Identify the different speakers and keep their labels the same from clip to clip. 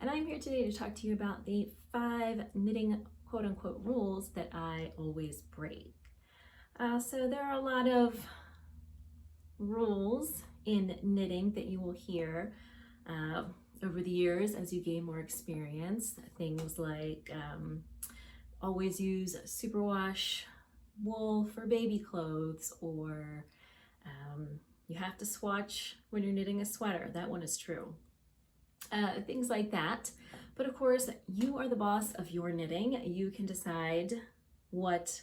Speaker 1: and I'm here today to talk to you about the 5 knitting quote-unquote rules that I always break. So there are a lot of rules in knitting that you will hear over the years as you gain more experience. Things like always use superwash wool for baby clothes, or you have to swatch when you're knitting a sweater. That one is true. Things like that. But of course, you are the boss of your knitting. You can decide what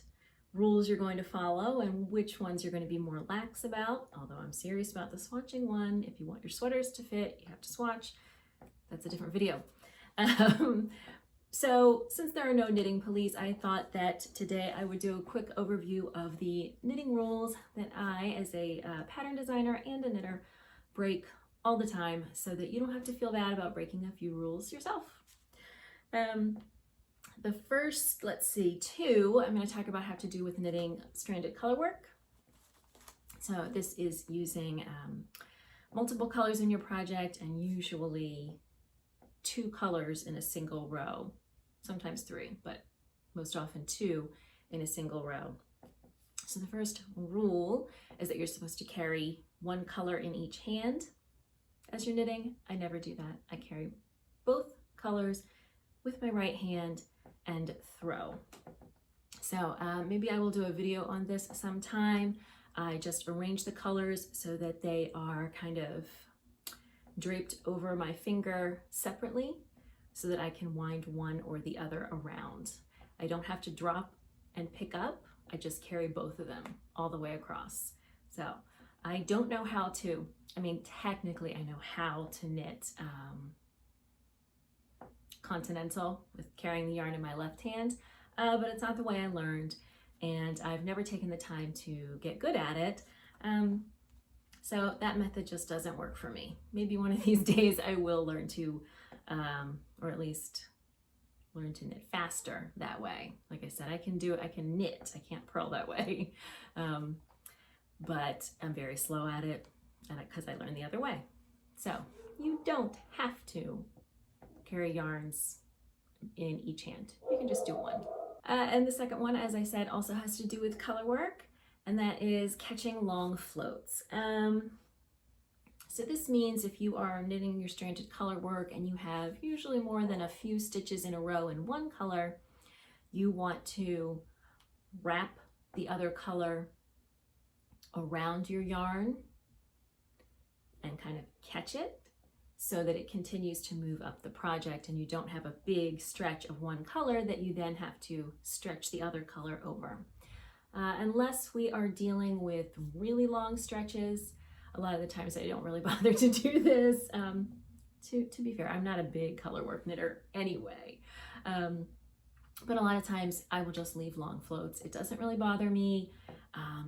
Speaker 1: rules you're going to follow and which ones you're going to be more lax about. Although I'm serious about the swatching one. If you want your sweaters to fit, you have to swatch. That's a different video. So since there are no knitting police, I thought that today I would do a quick overview of the knitting rules that I, as a pattern designer and a knitter, break all the time, so that you don't have to feel bad about breaking a few rules yourself. The first, let's see, 2, I'm going to talk about have to do with knitting stranded color work. So this is using multiple colors in your project, and usually 2 colors in a single row, sometimes 3, but most often 2 in a single row. So the first rule is that you're supposed to carry 1 color in each hand as you're knitting. I never do that. I carry both colors with my right hand and throw. So maybe I will do a video on this sometime. I just arrange the colors so that they are kind of draped over my finger separately, so that I can wind one or the other around. I don't have to drop and pick up. I just carry both of them all the way across. So I don't know how to, I mean, technically I know how to knit continental with carrying the yarn in my left hand, but it's not the way I learned, and I've never taken the time to get good at it. So that method just doesn't work for me. Maybe one of these days I will learn to, or at least learn to knit faster that way. Like I said, I can do it, I can knit, I can't purl that way. But I'm very slow at it, and because I learned the other way. So you don't have to carry yarns in each hand. You can just do one. And the second one, as I said, also has to do with color work, and that is catching long floats. So this means if you are knitting your stranded color work and you have usually more than a few stitches in a row in one color, you want to wrap the other color around your yarn and kind of catch it so that it continues to move up the project, and you don't have a big stretch of one color that you then have to stretch the other color over. Unless we are dealing with really long stretches, a lot of the times I don't really bother to do this. To be fair, I'm not a big color work knitter anyway. But a lot of times I will just leave long floats. It doesn't really bother me.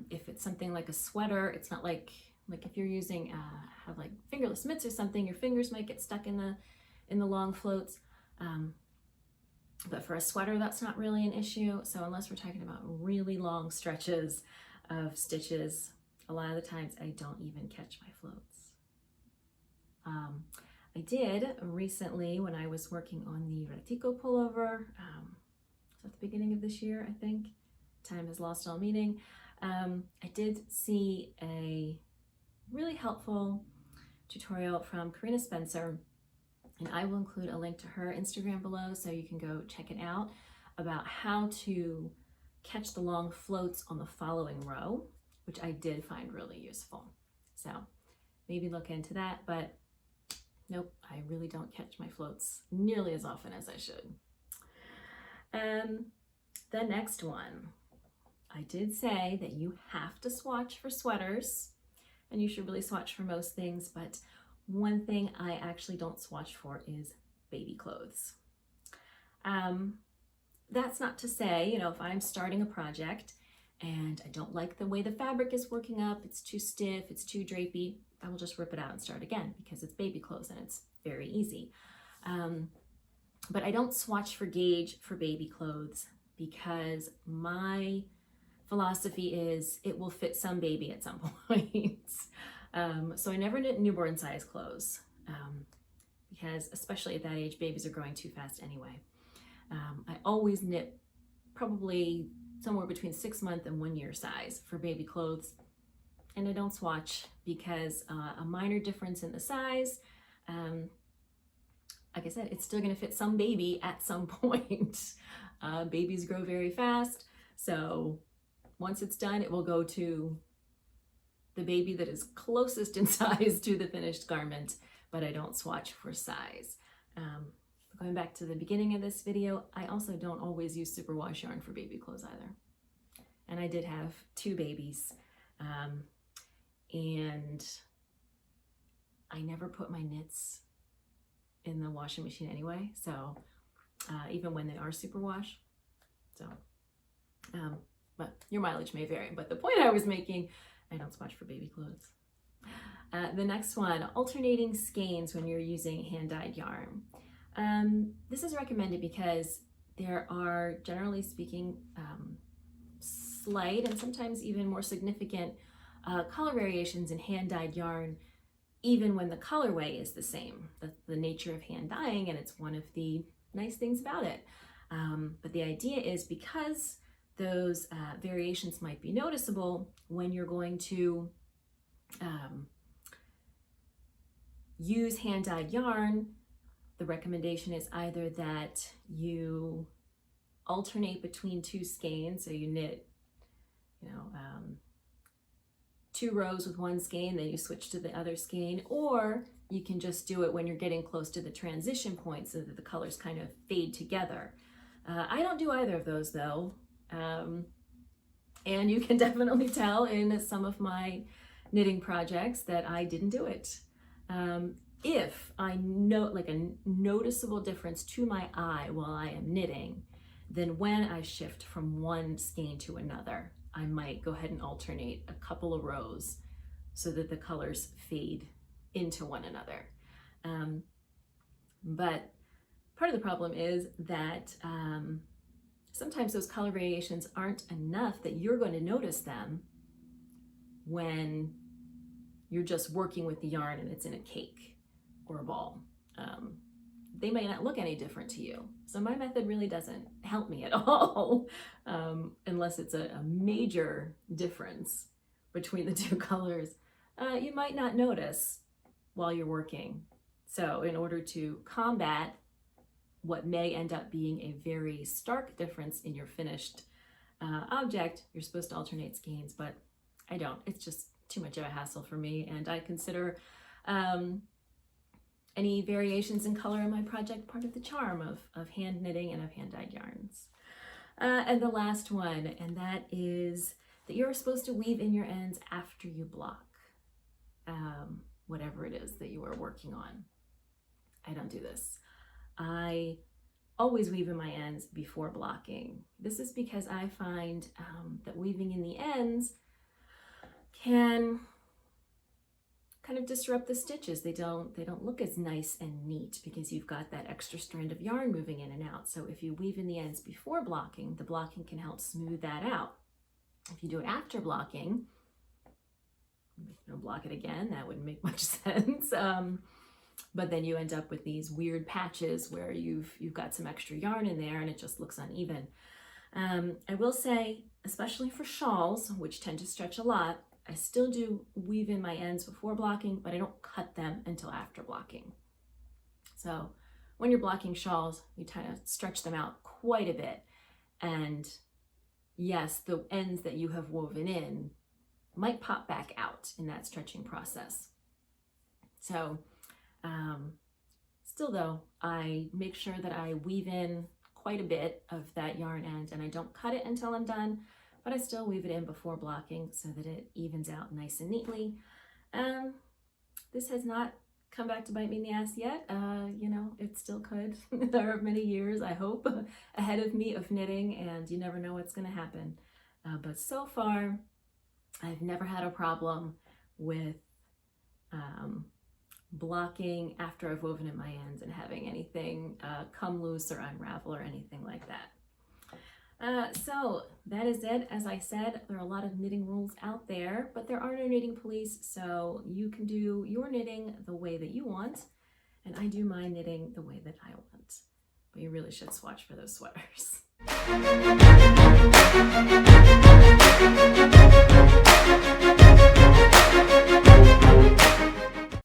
Speaker 1: If it's something like a sweater, it's not like if you're using, have like fingerless mitts or something, your fingers might get stuck in the long floats. But for a sweater, that's not really an issue. So unless we're talking about really long stretches of stitches, a lot of the times I don't even catch my floats. I did recently when I was working on the Ratico pullover, at the beginning of this year, I think. Time has lost all meaning. I did see a really helpful tutorial from Karina Spencer, and I will include a link to her Instagram below so you can go check it out, about how to catch the long floats on the following row, which I did find really useful. So maybe look into that, but nope, I really don't catch my floats nearly as often as I should. The next one, I did say that you have to swatch for sweaters, and you should really swatch for most things, but one thing I actually don't swatch for is baby clothes. That's not to say, if I'm starting a project and I don't like the way the fabric is working up, it's too stiff, it's too drapey, I will just rip it out and start again, because it's baby clothes and it's very easy. But I don't swatch for gauge for baby clothes, because my philosophy is it will fit some baby at some point. So I never knit newborn size clothes, because especially at that age, babies are growing too fast anyway. I always knit probably somewhere between 6-month and 1-year size for baby clothes. And I don't swatch because a minor difference in the size, like I said, it's still going to fit some baby at some point. Babies grow very fast, so once it's done, it will go to the baby that is closest in size to the finished garment, but I don't swatch for size. Going back to the beginning of this video, I also don't always use superwash yarn for baby clothes either. And I did have 2 babies, and I never put my knits in the washing machine anyway, so even when they are superwash. So, but your mileage may vary, but the point I was making, I don't swatch for baby clothes. The next one, alternating skeins when you're using hand-dyed yarn. This is recommended because there are, generally speaking, slight and sometimes even more significant color variations in hand-dyed yarn, even when the colorway is the same. That's the nature of hand dyeing, and it's one of the nice things about it. But the idea is, because those variations might be noticeable when you're going to use hand-dyed yarn, the recommendation is either that you alternate between 2 skeins, so you knit, 2 rows with 1 skein, then you switch to the other skein, or you can just do it when you're getting close to the transition point so that the colors kind of fade together. I don't do either of those though, and you can definitely tell in some of my knitting projects that I didn't do it. If I note like a noticeable difference to my eye while I am knitting, then when I shift from one skein to another, I might go ahead and alternate a couple of rows so that the colors fade into one another. But part of the problem is that sometimes those color variations aren't enough that you're going to notice them when you're just working with the yarn and it's in a cake or a ball. They might not look any different to you. So my method really doesn't help me at all, unless it's a major difference between the 2 colors. You might not notice while you're working. So in order to combat what may end up being a very stark difference in your finished object, you're supposed to alternate skeins, but I don't. It's just too much of a hassle for me, and I consider any variations in color in my project part of the charm of hand knitting and of hand-dyed yarns. And the last one, and that is that you're supposed to weave in your ends after you block whatever it is that you are working on. I don't do this. I always weave in my ends before blocking. This is because I find that weaving in the ends can kind of disrupt the stitches. They don't look as nice and neat because you've got that extra strand of yarn moving in and out. So if you weave in the ends before blocking, the blocking can help smooth that out. If you do it after blocking, block it again, that wouldn't make much sense. But then you end up with these weird patches where you've got some extra yarn in there and it just looks uneven. I will say, especially for shawls, which tend to stretch a lot, I still do weave in my ends before blocking, but I don't cut them until after blocking. So when you're blocking shawls, you kind of stretch them out quite a bit. And yes, the ends that you have woven in might pop back out in that stretching process. So still though, I make sure that I weave in quite a bit of that yarn end, and I don't cut it until I'm done, but I still weave it in before blocking so that it evens out nice and neatly. This has not come back to bite me in the ass yet. It still could. There are many years, I hope, ahead of me of knitting, and you never know what's going to happen. But so far, I've never had a problem with blocking after I've woven in my ends and having anything come loose or unravel or anything like that. So that is it. As I said, there are a lot of knitting rules out there, but there are no knitting police, so you can do your knitting the way that you want. And I do my knitting the way that I want, but you really should swatch for those sweaters.